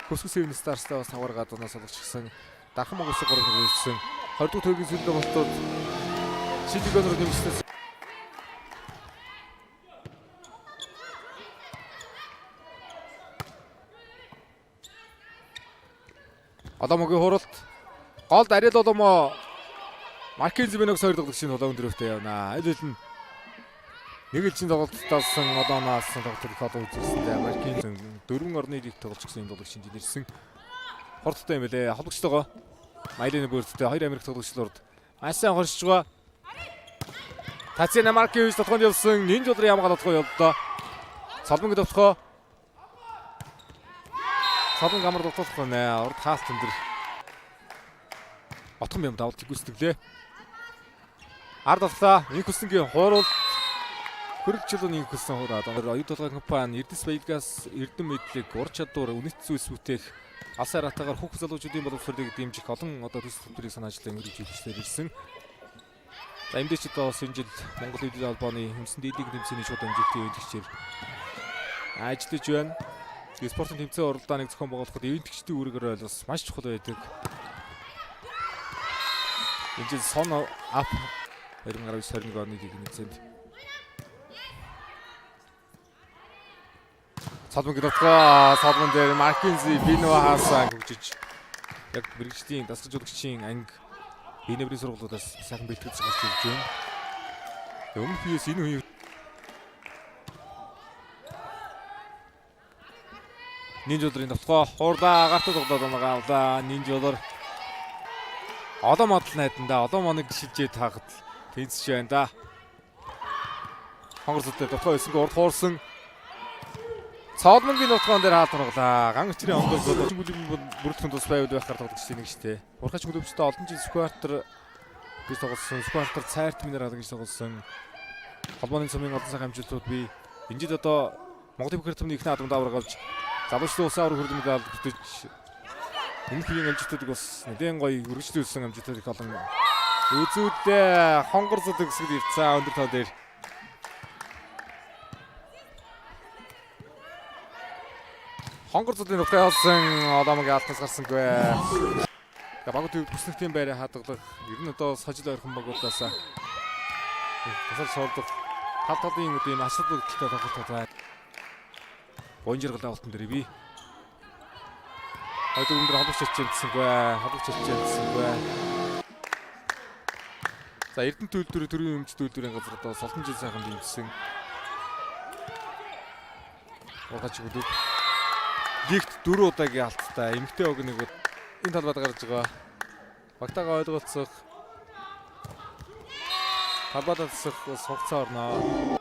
Көсгө Seven Stars-тай бас тавар гадуунаас олгочихсан. Дархан Монгол Улсын 3 хүрээсэн 20 дугаар төргийн сүүлдээ болтод Сити голоор нэмсэн. Адамогийн хуралт голд Ариэл Одомо Маркензи Бенокс хоёр тоглогчийн тулаа өндөрөвтэй явна. Аль хэл нь нэг элчин тоглолттолсон Одоноос тоглолт их олон үзүүлсэндээ Маркензи 4 орны лиг тоглож гисэн тоглогчинд ирсэн. Хурдтай юм байлээ. Холбогчтойгоо Майлины бүрдтэй 2 Америк тоглогчлууд маш сайн хоршиж байгаа. Татьяна Маркевич тоглонд явсан. Нинж удрын ямгаал тоглоо явлаа. Солбонгийн төвхөө Солон гамар тоглох нэ. Урд хаалт өндөр. Отгон юм давалт гүйцэтгэлээ. Ард талаа Инхүсэнгийн хууруулт хөрөлчлөн Инхүсэн хураад оюут толгойн компани Эрдэс Баялгаас Эрдэм мэдлэг ур чадвар үнэт зүйлс бүтээх алсын аратаагаар хүүхд залуучуудын боловсролыг дэмжих олон төсөл хөтөлбөрийг санаачлан хэрэгжүүлж ирсэн. За эмдээч одоо энэ жил Монгол Эдийн холбооны хүнсэн дийлэнх тэмцээний шууд амжилтын ивэнтгчээр ажиллаж байна. Спортын тэмцээн уралдааныг зохион байгуулахад ивэнтгчдийн үүргээр бол бас маш чухал байдаг. Энэ жил сон ап 2019-21 оны лигийн тэмцээнд Солбонгийн Солбон дээр Маркензи Бино хаасан хөгжиж яг мэрэгжлийн дасгалжуулагчийн анги Бинэврийн сургуулиудаас сайхан бэлтгэж гарч ирж байна. Өмнөх биес энэ үеийг Нинж удрын товтлогоо хуурдаа гартаа тоглоод байгаа. Нинж удаар одоо модл найдандаа одоо моныг шилжээ тахад тэнцэж байна да. Хонгорцтой товтлогоо эсэнг урд хуурсан. Цаалмангийн товтлогоон дээр хаалт оруулаа. Ган өчрийн онгоц бүрэлдэхүүн тус байвал байхаар тоглогчдын нэг штэ. Урхач хөлөвчтэй олон жил сквартер гэж тоглосон. Сквартер цайрт минер алгаж тоглосон. Холбооны цомын олон сайхан амжилтууд бий. Энэ жил одоо Монголын бүхэр төмний ихний адам даавар гарч залуучдын улсын авраг хөрөлмөд алд бүтэж өмнөх үеийн амжилтуудыг бас нэгэн гоё үргэлжлүүлсэн амжилтууд их олон үзүүлээ. Хонгор зуд өсгөл ирцээ өндөр тоо дээр Хонгор зуудын нутгаа явсан Одомогийн алтнаас гарсангүй. Багт бүснэгтийн байраа хадгалах ер нь одоо сожил ойрхон багуудаас тасал соолдох тал талын үеийн асуудал өгдөлтэй тоглолт байна. Гонжиргал алтан дээр би. Хойд өндөр холбогч чичээдсэнгүй. За Эрдэнэ төлөвлөрийн төрийн өмч төлөвлөрийн газар одоо солон жил сайхан дэмжсэн. Ургач хөлөг лигт 4 удаагийн алттай эмгтэй огныг энэ талбайд гарч байгаа. Багтаага ойлголцох талбайд алсах бас хугацаа орно.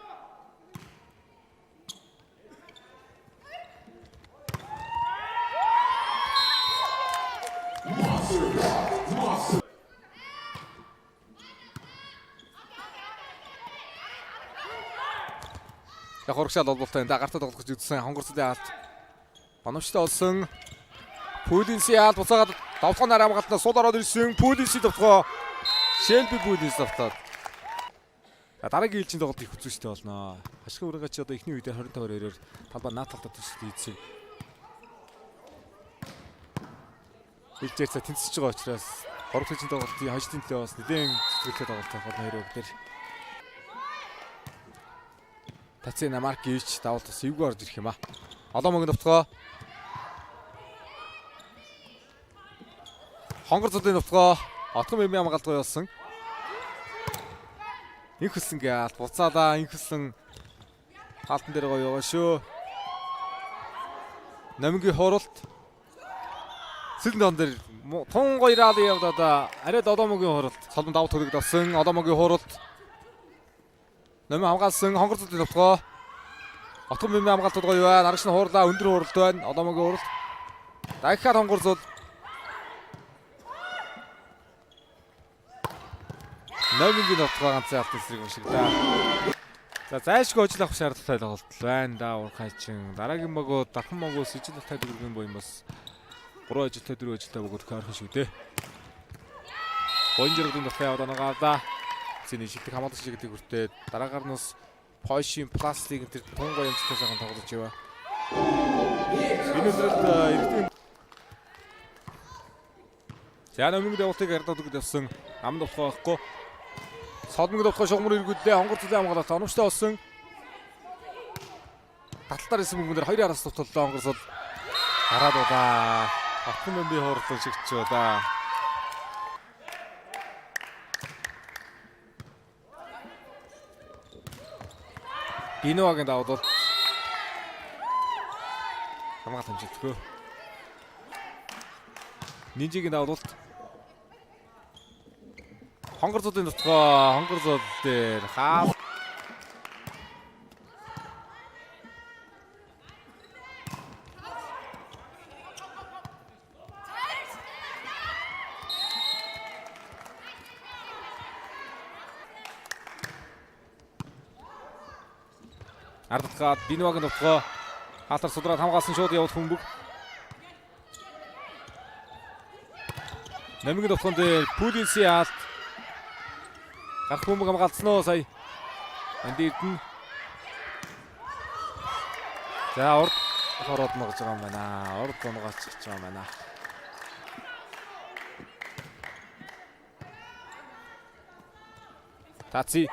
Яг урагшаал болболтой энэ гартаа тоглох гэж үзсэн хонгорцлын алт. Банамжтай болсон. Пүлинсийн алт буцаагаад давтгоо нараа хамгаалтнаа сул ороод ирсэн. Пүлинсийн давтгоо Шелби Пүлинс давтаад. Дараагийн ээлжийн тоглолт их хүчтэй болно. Хашиг урагаач одоо эхний үедээ 25-оор талбай наад талдаа төсөл ийдсэн. Илжээсээ тэнцэж байгаа учраас хоригчийн тоглолтын хождын төлөө бас нэгэн цэцгэлтэй тоглолт байх болно хоёр өөр. Татьяна Маркевич давалт бас эвгүй орж ирэх юм а. Одомогийн товтлогоо Хонгор зуудын товтлогоо Отгон Мэмийн хамгаалалт явуулсан. Инхүсэнгийн алт буцаалаа. Инхүсэн хаалтан дээр гоё яваа шүү. Намгийн хуралт Сэлэн дон дээр тун гоёрал явдаа. Арайд Одомогийн хуралт солон давт хөлөг давсан. Одомогийн хуралт Намын хамгаалсан Хонгор зуудын товтлогоо Отгон Мэмийн хамгаалт гоё юу. Нарагш нь хуурлаа. Өндөр хуралт байна. Одомогийн хуралт дахиад Хонгор зууд Намгийн товтлогоо ганцхан алт эсрэг уншиглаа. За зайлшгүй ажил авах шаардлагатай тоглолт байна да урхайчин. Дараагийн богоо Дархан Монгол Сижил алтай дөрвөн боём бас 3 ажилтай 4 ажилтай богод ойрхон шүү дээ. Гонжиргын тохио яваад оногаалаа. Зэний шилдэг хамгаалах шигдэг хүртээ дараагаар нь Польшийн пластик энэ тун гоё амжилттай сайхан тоглож яваа. Энэ өдрөд Эрдэнэ За нөмгийн давтыг ардаад явсан ам давтгаа байхгүй. Солмгийн давтгаа шугамар эргүүлээ. Хонгор цэцэн хамгаалалт оновчтой болсон. Таталтаар исэн мөнгөндөр хоёрын араас туталлаа хонгорсол гараад удаа. Батхан бомби хоорлон шигч удаа. Бинуагийн давтал хамгаалалт хэмжигдэхөө. Нинжигийн давталт хонгорцуудын дотгоо хонгорцууд дээр хаа ардтгаад Бинуагийн дотгоо хаалтар судраад хамгаалсан шууд явуулах хүмбэг. Нэмгийн дотгоон дээр Пулинси хаалт гарах хүмбэг хамгаалсан уу сая. Энд ирдэн. За урд хороод ногж байгаа юм байна. Урд дунгаач гэж байгаа юм байна. Таци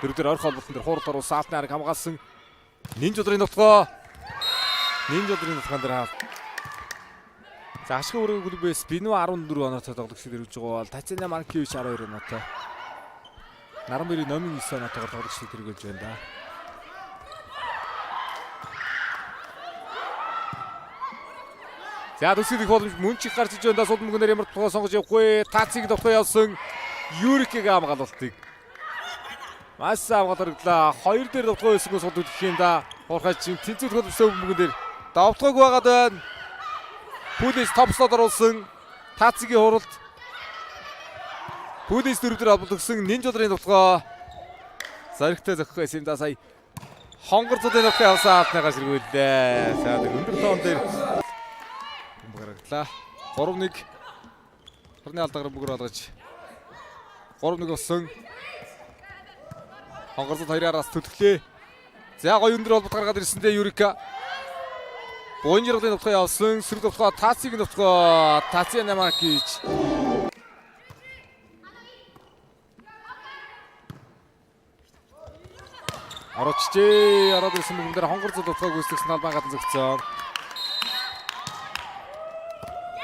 дөрөвдөр орох холболтон дээр хуурд оруулсан алтны арга хамгаалсан. Нинж удрын дотгоо. Нинж удрын дотгоон дээр хаалт. За ашиг өрөө клубээс Бинуа 14 оноотой тоглогч дэрвж байгаа бол Татьяна Маркевич 12 оноотой. Нарамбери номын 9 оноотойгоор тоглогч дэрвж байна да. За төсөлд их боломж мөн чих гарч иж байна да. Сул мөнгөнөр ямар тухай сонгож явах вэ? Тациг дотгоо явсан Юрикийг хамгаалалтыг маш сайн хамгааларглаа. Хоёр дээр довтгоо байсан сууд үлдэх юм да. Хуурхай чинь тэнцвэр хөлбөсөө мөнгөн дээр довтгоог байгаад байна. Пулис топслоод оруулсан Тацигийн хуралд. Пулис дөрөвдөр авбалгсан Нинж удрын довтгоо. Зоригтой зохих байсан юм да сая. Хонгорцуудын довтгоо явсан хаалтныгаа сэргүүллээ. За өндөр тоон дээр гараглаа. 3-1 хорны алдагаар бүгөр олгож 3-1 болсон. Хонгорцууд хоёрын араас төлөвлөө. За гоё өндөр холбот гаргаад ирсэндээ Юрика. Бонжиргын довтгоо явсан. Сэрэг довтгоо Тацигийн довтгоо Татьяна Маркевич. Орочжээ. Ороод ирсэн мөнгөөр хонгорцууд довтгоог үүсгэсэн албан гадна зөгцсөн.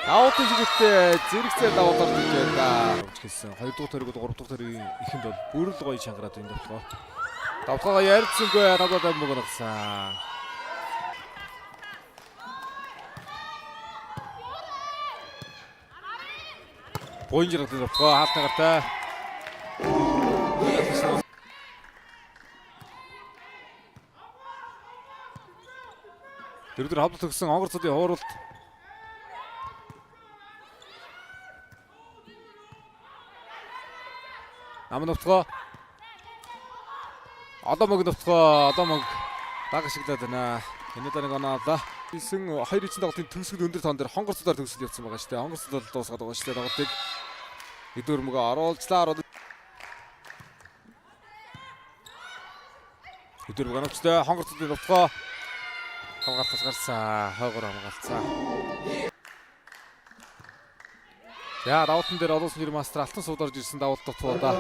Давтын шигтэй зэрэгцээ давуулаад ирж байна. Хэлсэн. 2 дугаар төрөг 3 дугаар төрөгийн ихэнд бол бүрэл гоё чангараад энэ довтгоо. Давтгаага ярьцсангүй надад мөнгө нагсан. Бонжиргын довтгоо хаалтны гартай. Дөрөвдөр хавлт өгсөн хонгорцуудын хууралт. Намын довтгоо. Одоо мөнгө довтгоо. Одоо мөнгө даг шиглээд байна. Энэ удаа нэг оноолаа. Хэлсэн 2-1 тоглолтын төгсгөл өндөр тоон дээр хонгорцуудаар төгсөл явсан байгаа шүү дээ. Хонгорцууд бол дуусгаад байгаа шүү дээ. Тоглолтыг эдгээр мөнгө оруулцлаа. эдгээр мөнгө оновчтой хонгорцуудын довтгоо хамгаалтаас гарсан. Хойгоор хамгаалцсан. За давтан дээр олонсын мастер алтан сууд орж ирсэн давалт довтгоо да.